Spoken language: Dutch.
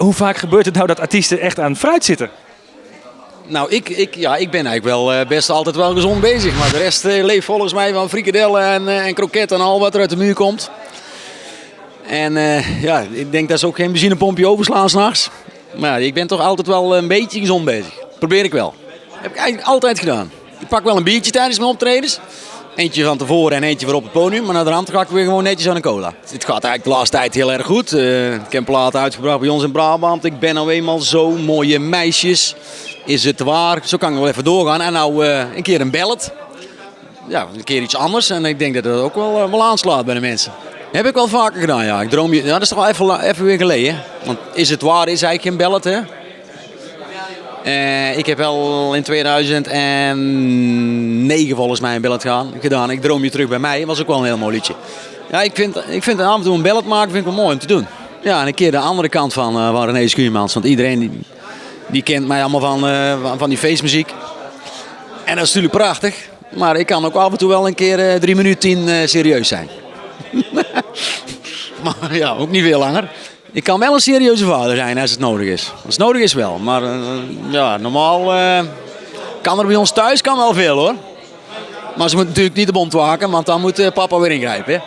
Hoe vaak gebeurt het nou dat artiesten echt aan fruit zitten? Nou, ik ben eigenlijk wel best altijd wel gezond bezig. Maar de rest leeft volgens mij van frikadellen en kroketten en al wat er uit de muur komt. En ik denk dat ze ook geen benzinepompje overslaan s'nachts. Maar ik ben toch altijd wel een beetje gezond bezig. Probeer ik wel. Heb ik eigenlijk altijd gedaan. Ik pak wel een biertje tijdens mijn optredens. Eentje van tevoren en eentje voor op het podium. Maar naar de hand ga ik weer gewoon netjes aan een cola. Het gaat eigenlijk de laatste tijd heel erg goed. Ik heb platen uitgebracht bij ons in Brabant. Ik ben nou eenmaal zo. Mooie meisjes. Is het waar? Zo kan ik wel even doorgaan. En nou een keer een ballad. Ja, een keer iets anders. En ik denk dat dat ook wel aanslaat bij de mensen. Heb ik wel vaker gedaan, ja. Ik droom je. Ja, dat is toch wel even weer geleden. Want is het waar is eigenlijk geen ballad, hè? Ik heb wel in 2009 volgens mij een ballad gedaan. Ik droom je terug bij mij. Dat was ook wel een heel mooi liedje. Ja, ik vind af en toe een ballad maken vind ik wel mooi om te doen. Ja, en een keer de andere kant van René Schuurmans. Want iedereen die kent mij allemaal van die feestmuziek. En dat is natuurlijk prachtig. Maar ik kan ook af en toe wel een keer 3 minuten 10 serieus zijn. Maar ja, ook niet veel langer. Ik kan wel een serieuze vader zijn als het nodig is. Als het nodig is wel. Maar normaal kan er bij ons thuis wel veel hoor. Maar ze moeten natuurlijk niet de bond waken, want dan moet papa weer ingrijpen. Hè?